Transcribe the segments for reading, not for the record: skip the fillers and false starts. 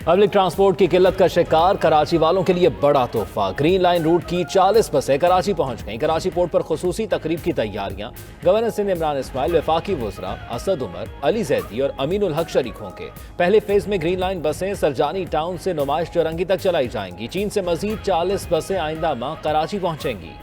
Public transport کی قلت کا شکار کراچی والوں کے لیے بڑا تحفہ۔ گرین لائن روٹ کی 40 بسیں کراچی پہنچ گئیں۔ کراچی پورٹ پر خصوصی تقریب کی تیاریاں۔ گورنر سندھ عمران اسماعیل، وفاقی وزراء اسد عمر، علی زیدی اور امین الحق شریک ہوں گے۔ پہلے فیز میں گرین لائن بسیں سرجانی ٹاؤن سے نمائش چورنگی تک چلائی جائیں گی۔ چین سے مزید 40 بسیں آئندہ ماہ کراچی پہنچیں گی۔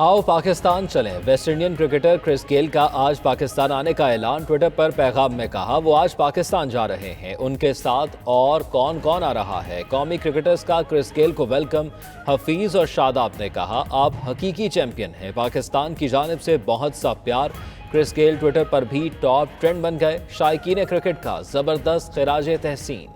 آؤ پاکستان چلیں۔ ویسٹ انڈین کرکٹر کرس گیل کا آج پاکستان آنے کا اعلان۔ ٹویٹر پر پیغام میں کہا وہ آج پاکستان جا رہے ہیں۔ ان کے ساتھ اور کون کون آ رہا ہے؟ قومی کرکٹرز کا کرس گیل کو ویلکم۔ حفیظ اور شاداب نے کہا آپ حقیقی چیمپئن ہیں، پاکستان کی جانب سے بہت سا پیار۔ کرس گیل ٹویٹر پر بھی ٹاپ ٹرینڈ بن گئے۔ شائقین کرکٹ کا زبردست خراج تحسین۔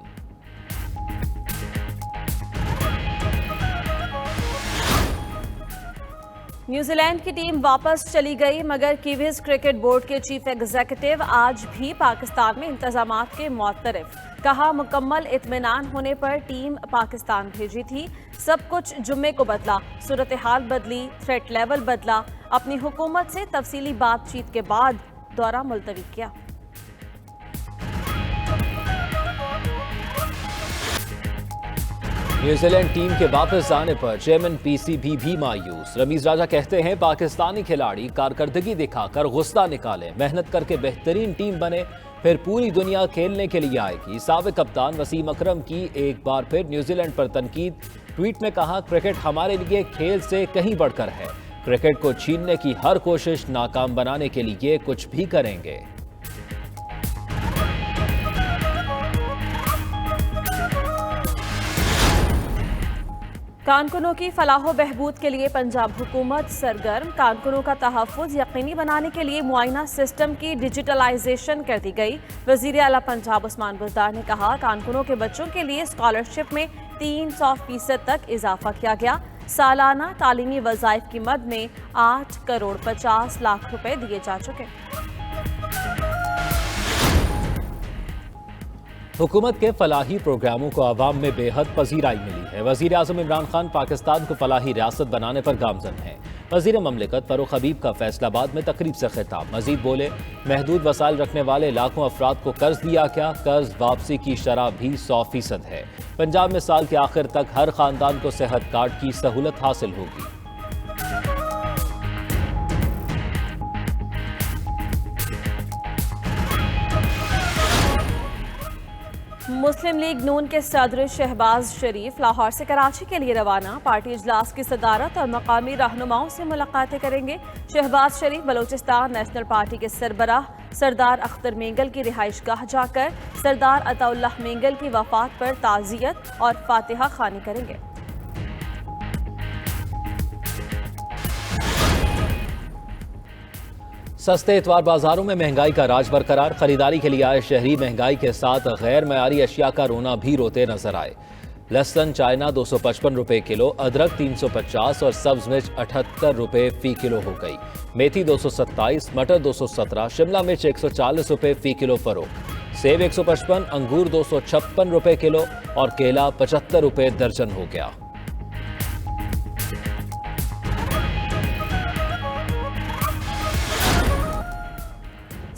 نیوزی لینڈ کی ٹیم واپس چلی گئی، مگر کیویز کرکٹ بورڈ کے چیف ایگزیکٹو آج بھی پاکستان میں انتظامات کے معترف۔ کہا مکمل اطمینان ہونے پر ٹیم پاکستان بھیجی تھی، سب کچھ جمعے کو بدلا، صورتحال بدلی، تھریٹ لیول بدلا، اپنی حکومت سے تفصیلی بات چیت کے بعد دورہ ملتوی کیا۔ نیوزی لینڈ ٹیم کے واپس آنے پر چیئرمین پی سی بی بھی مایوس۔ رمیز راجہ کہتے ہیں پاکستانی کھلاڑی کارکردگی دکھا کر غصہ نکالیں، محنت کر کے بہترین ٹیم بنے، پھر پوری دنیا کھیلنے کے لیے آئے گی۔ سابق کپتان وسیم اکرم کی ایک بار پھر نیوزی لینڈ پر تنقید۔ ٹویٹ میں کہا کرکٹ ہمارے لیے کھیل سے کہیں بڑھ کر ہے، کرکٹ کو چھیننے کی ہر کوشش ناکام بنانے کے لیے کچھ بھی کریں گے۔ کارکنوں کی فلاح و بہبود کے لیے پنجاب حکومت سرگرم۔ کارکنوں کا تحفظ یقینی بنانے کے لیے معائنہ سسٹم کی ڈیجیٹلائزیشن کر دی گئی۔ وزیر اعلیٰ پنجاب عثمان بزدار نے کہا کارکنوں کے بچوں کے لیے اسکالرشپ میں 300% تک اضافہ کیا گیا۔ سالانہ تعلیمی وظائف کی مد میں 8 کروڑ 50 لاکھ روپے دیے جا چکے۔ حکومت کے فلاحی پروگراموں کو عوام میں بے حد پذیرائی ملی ہے۔ وزیر اعظم عمران خان پاکستان کو فلاحی ریاست بنانے پر گامزن ہیں۔ وزیر مملکت فاروق حبیب کا فیصل آباد میں تقریب سے خطاب۔ مزید بولے محدود وسائل رکھنے والے لاکھوں افراد کو قرض دیا گیا، قرض واپسی کی شرح بھی 100% ہے۔ پنجاب میں سال کے آخر تک ہر خاندان کو صحت کارڈ کی سہولت حاصل ہوگی۔ مسلم لیگ نون کے صدر شہباز شریف لاہور سے کراچی کے لیے روانہ۔ پارٹی اجلاس کی صدارت اور مقامی رہنماؤں سے ملاقاتیں کریں گے۔ شہباز شریف بلوچستان نیشنل پارٹی کے سربراہ سردار اختر مینگل کی رہائش گاہ جا کر سردار عطا اللہ مینگل کی وفات پر تعزیت اور فاتحہ خوانی کریں گے۔ سستے اتوار بازاروں میں مہنگائی کا راج برقرار۔ خریداری کے لیے آئے شہری مہنگائی کے ساتھ غیر معیاری اشیاء کا رونا بھی روتے نظر آئے۔ لہسن چائنا 255 روپے کلو، ادرک 350 اور سبز مرچ 78 روپے فی کلو ہو گئی۔ میتھی 227، مٹر 217، شملہ مرچ 140 روپے فی کلو فروخت۔ سیب 155، انگور 256 روپے کلو اور کیلا 75 روپے درجن ہو گیا۔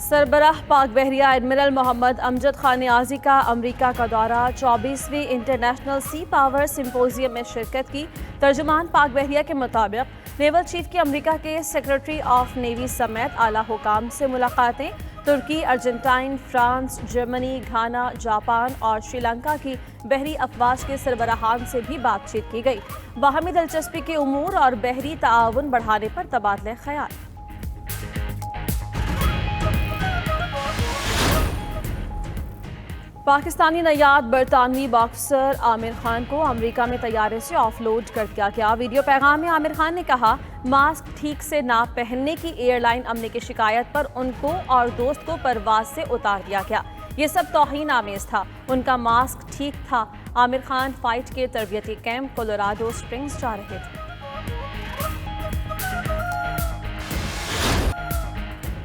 سربراہ پاک بحریہ ایڈمرل محمد امجد خان نیازی کا امریکہ کا دورہ۔ 24ویں انٹرنیشنل سی پاور سمپوزیم میں شرکت کی۔ ترجمان پاک بحریہ کے مطابق نیول چیف کی امریکہ کے سیکرٹری آف نیوی سمیت اعلیٰ حکام سے ملاقاتیں۔ ترکی، Argentine, France, Germany, Ghana, Japan اور شری لنکا کی بحری افواج کے سربراہان سے بھی بات چیت کی گئی۔ باہمی دلچسپی کے امور اور بحری تعاون بڑھانے پر تبادلہ خیال۔ پاکستانی نیاد برطانوی باکسر عامر خان کو امریکہ میں طیارے سے آف لوڈ کر دیا گیا۔ ویڈیو پیغام میں عامر خان نے کہا ماسک ٹھیک سے نہ پہننے کی ایئر لائن عملے کی شکایت پر ان کو اور دوست کو پرواز سے اتار دیا گیا۔ یہ سب توہین آمیز تھا، ان کا ماسک ٹھیک تھا۔ عامر خان فائٹ کے تربیتی کیمپ کولوراڈو اسپرنگز جا رہے تھے۔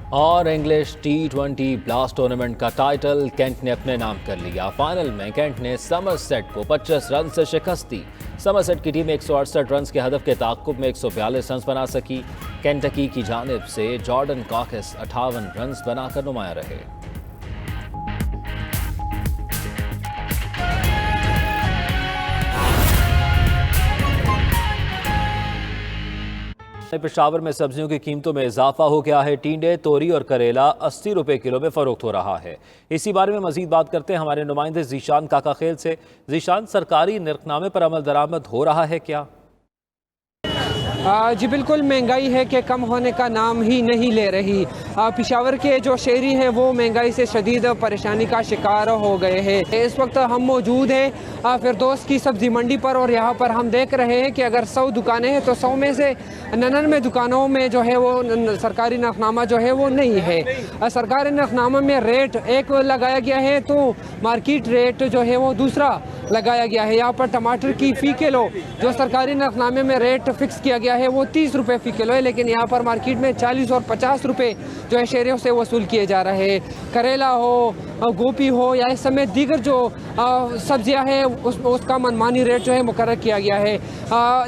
اور انگلش T20 بلاسٹ ٹورنامنٹ کا ٹائٹل کینٹ نے اپنے نام کر لیا۔ فائنل میں کینٹ نے سمر سیٹ کو 25 رن سے شکست دی۔ समरसेट की टीम 168 रन के हदफ के ताक़ुब में 142 रन बना सकी। केंटकी की जानिब से जॉर्डन कॉकिस 58 रन बनाकर नुमायां रहे। पेशावर में सब्जियों की कीमतों में इजाफा हो गया है। टींडे, तोरी और करेला 80 रुपए किलो में फरोख्त हो रहा है। इसी बारे में मजीद बात करते हैं हमारे नुमाइंदे जीशान काकाखेल से। जीशान, सरकारी निर्खनामे पर अमल दरामद हो रहा है क्या? जी बिल्कुल, महंगाई है कि कम होने का नाम ही नहीं ले रही। पेशावर के जो शहरी हैं वो महंगाई से शदीद परेशानी का शिकार हो गए हैं। इस वक्त हम मौजूद हैं फिरदौस की सब्ज़ी मंडी पर और यहाँ पर हम देख रहे हैं कि अगर 100 दुकानें हैं तो 100 में से 99 दुकानों में जो है वो सरकारी नरखनामा जो है वो नहीं है। सरकारी नरखनामा में रेट एक लगाया गया है तो मार्केट रेट जो है वो दूसरा लगाया गया है। यहाँ पर टमाटर की फ़ी किलो जो सरकारी नरखनामे में रेट फिक्स किया गया है वो 30 रुपये फ़ी किलो है, लेकिन यहाँ पर मार्केट में 40 और 50 रुपये जो है शहरियों से वसूल किए जा रहे हैं। करेला हो, गोभी हो या इस समय दीगर जो सब्जियां हैं उसका मनमानी रेट जो है मुकर्रर किया गया है।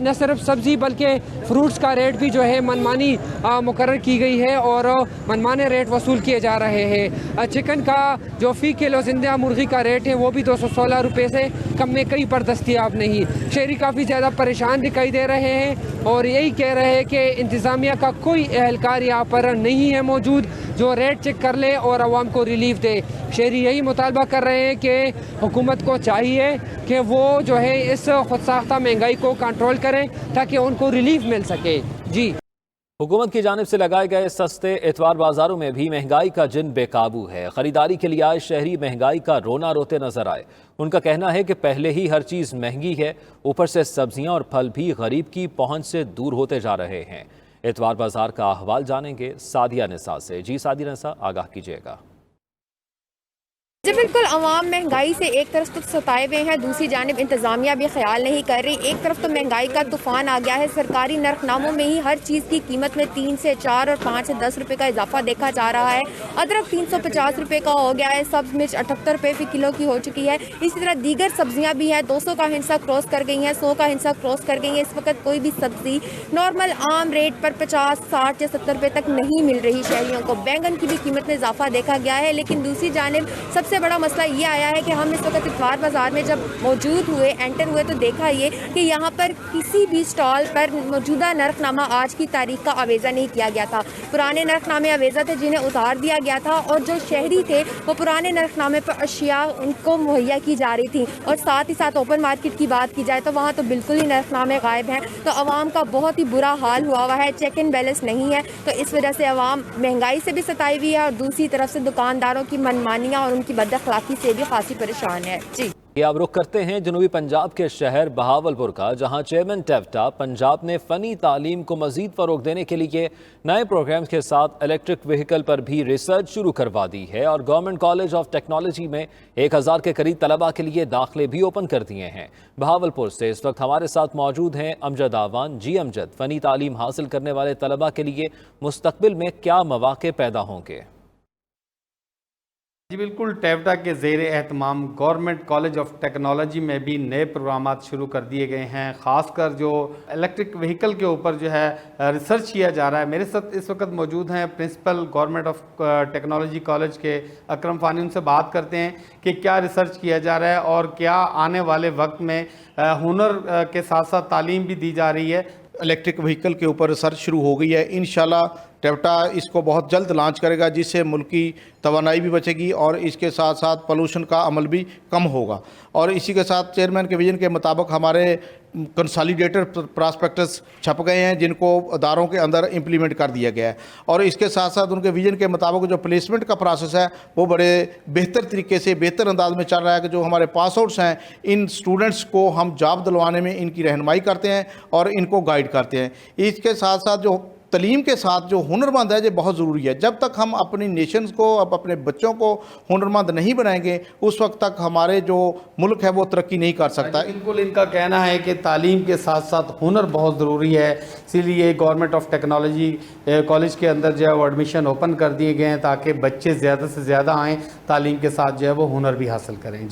न सिर्फ सब्ज़ी बल्कि फ्रूट्स का रेट भी जो है मनमानी मुकर्रर की गई है और मनमाने रेट वसूल किए जा रहे हैं। चिकन का जो फ़ी किलो जिंदा मुर्गी का रेट है वो भी 216 रुपये से कम में कहीं पर दस्तियाब नहीं। शहरी काफ़ी ज़्यादा परेशान दिखाई दे रहे हैं और यही कह रहे हैं कि इंतज़ामिया का कोई एहलकार यहाँ पर नहीं है मौजूद जो रेट चेक कर ले और आवाम को रिलीफ दे। शहरी यही मुतालबा कर रहे हैं कि हुकूमत को चाहिए कि वो जो है इस खुदसाख्ता महंगाई को कंट्रोल करें ताकि उनको रिलीफ मिल सके। जी, हुकूमत की जानिब से लगाए गए सस्ते एतवार बाजारों में भी महंगाई का जिन बेकाबू है। खरीदारी के लिए आए शहरी महंगाई का रोना रोते नजर आए। उनका कहना है कि पहले ही हर चीज़ महंगी है, ऊपर से सब्जियां और फल भी गरीब की पहुंच से दूर होते जा रहे हैं। एतवार बाजार का अहवाल जानेंगे सादिया निसा से। जी सादिया निसा, आगाह कीजिएगा। जी बिल्कुल, अवाम महंगाई से एक तरफ तो सताए हुए हैं, दूसरी जानिब इंतज़ामिया भी ख्याल नहीं कर रही। एक तरफ तो महंगाई का तूफान आ गया है, सरकारी नरखनामों में ही हर चीज़ की कीमत में 3 से 4 और 5 से 10 रुपये का इजाफा देखा जा रहा है। अदरक 350 रुपये का हो गया है, सब्ज़ मिर्च 78 रुपये फ़ी किलो की हो चुकी है। इसी तरह दीगर सब्जियाँ भी हैं, 200 का हिस्सा क्रॉस कर गई हैं, 100 का हिस्सा क्रॉस कर गई हैं। इस वक्त कोई भी सब्ज़ी नॉर्मल आम रेट पर 50, 60 या 70 रुपये तक नहीं मिल रही शहरियों को। बैंगन की भी कीमत में इजाफा देखा गया है। लेकिन दूसरी जानिब सबसे बड़ा मसला ये आया है कि हम इस वक्त इतवार बाजार में जब मौजूद हुए, एंटर हुए, तो देखा ये कि यहाँ पर किसी भी स्टॉल पर मौजूदा नरखनामा आज की तारीख का आवेज़ा नहीं किया गया था। पुराने नरखनामे आवेज़ा थे जिन्हें उतार दिया गया था और जो शहरी थे वो पुराने नरखनामे पर अशिया उनको मुहैया की जा रही थी। और साथ ही साथ ओपन मार्केट की बात की जाए तो वहाँ तो बिल्कुल ही नरखनामे गायब हैं। तो आवाम का बहुत ही बुरा हाल हुआ है, चेक एंड बैलेंस नहीं है। तो इस वजह से आवाम महंगाई से भी सताई हुई है और दूसरी तरफ से दुकानदारों की मनमानियाँ और उनकी बदअखलाकी से भी खासी परेशान है। जी, अब रुख करते हैं जनूबी पंजाब के शहर बहावलपुर का, जहां चेयरमैन टेवटा पंजाब ने फ़नी तालीम को मज़ीद फ़रोग़ देने के लिए नए प्रोग्राम के साथ इलेक्ट्रिक व्हीकल पर भी रिसर्च शुरू करवा दी है और गवर्नमेंट कॉलेज ऑफ टेक्नोलॉजी में 1000 के करीब तलबा के लिए दाखिले भी ओपन कर दिए हैं। बहावलपुर से इस वक्त हमारे साथ मौजूद हैं अमजद आवान। जी अमजद, फ़नी तालीम हासिल करने वाले तलबा के लिए मुस्तक़बिल में क्या मौक़े पैदा होंगे? जी बिल्कुल, टेवटा के ज़ेर एहतमाम गवर्नमेंट कॉलेज ऑफ टेक्नोलॉजी में भी नए प्रोग्रामात शुरू कर दिए गए हैं। ख़ासकर जो इलेक्ट्रिक व्हीकल के ऊपर जो है रिसर्च किया जा रहा है। मेरे साथ इस वक्त मौजूद हैं principal government of technology college के अकरम फ़ानी। उनसे बात करते हैं कि क्या रिसर्च किया जा रहा है और क्या आने वाले वक्त में हुनर के साथ साथ तालीम भी दी जा रही है। इलेक्ट्रिक व्हीकल के ऊपर रिसर्च शुरू हो गई है। इंशाल्लाह टेवटा इसको बहुत जल्द लॉन्च करेगा, जिससे मुल्क की तवानाई भी बचेगी और इसके साथ साथ पोल्यूशन का अमल भी कम होगा। और इसी के साथ चेयरमैन के विजन के मुताबिक हमारे कंसोलिडेटेड प्रॉस्पेक्टस छप गए हैं, जिनको अदारों के अंदर इम्प्लीमेंट कर दिया गया है। और इसके साथ साथ उनके विजन के मुताबिक जो प्लेसमेंट का प्रोसेस है वो बड़े बेहतर तरीके से, बेहतर अंदाज में चल रहा है कि जो हमारे पास आउट्स हैं इन स्टूडेंट्स को हम जॉब दिलवाने में इनकी रहनुमाई करते हैं और इनको गाइड करते हैं। इसके साथ साथ जो तलीम के साथ जो हुनरमंद है ये बहुत ज़रूरी है। जब तक हम अपनी नेशंस को, अपने बच्चों को हुनरमंद नहीं बनाएंगे उस वक्त तक हमारे जो मुल्क है वो तरक्की नहीं कर सकता। बिल्कुल, इनका कहना है कि तालीम के साथ साथ हुनर बहुत ज़रूरी है, इसीलिए गवर्नमेंट ऑफ टेक्नोलॉजी कॉलेज के अंदर जो है वो एडमिशन ओपन कर दिए गए हैं ताकि बच्चे ज़्यादा से ज़्यादा आएँ, तालीम के साथ जो है वो हुनर भी हासिल करें।